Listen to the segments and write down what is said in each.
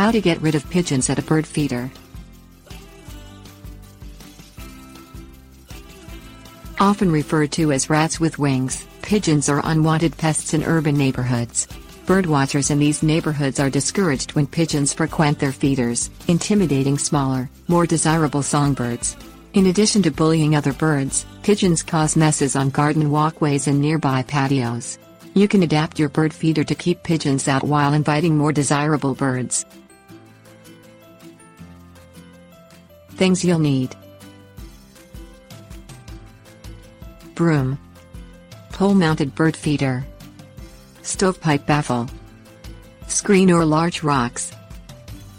How to get rid of pigeons at a bird feeder. Often referred to as rats with wings, pigeons are unwanted pests in urban neighborhoods. Birdwatchers in these neighborhoods are discouraged when pigeons frequent their feeders, intimidating smaller, more desirable songbirds. In addition to bullying other birds, pigeons cause messes on garden walkways and nearby patios. You can adapt your bird feeder to keep pigeons out while inviting more desirable birds. Things you'll need: broom, pole-mounted bird feeder, stovepipe baffle, screen or large rocks.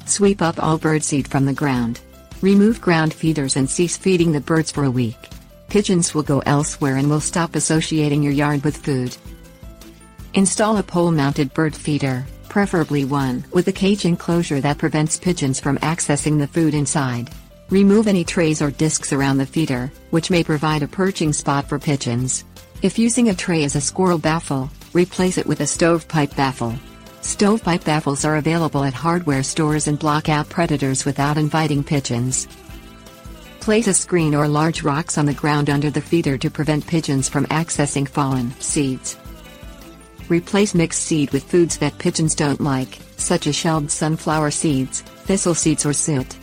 Sweep up all birdseed from the ground. Remove ground feeders and cease feeding the birds for a week. Pigeons will go elsewhere and will stop associating your yard with food. Install a pole-mounted bird feeder, preferably one with a cage enclosure that prevents pigeons from accessing the food inside. Remove any trays or discs around the feeder, which may provide a perching spot for pigeons. If using a tray as a squirrel baffle, replace it with a stovepipe baffle. Stovepipe baffles are available at hardware stores and block out predators without inviting pigeons. Place a screen or large rocks on the ground under the feeder to prevent pigeons from accessing fallen seeds. Replace mixed seed with foods that pigeons don't like, such as shelled sunflower seeds, thistle seeds or soot.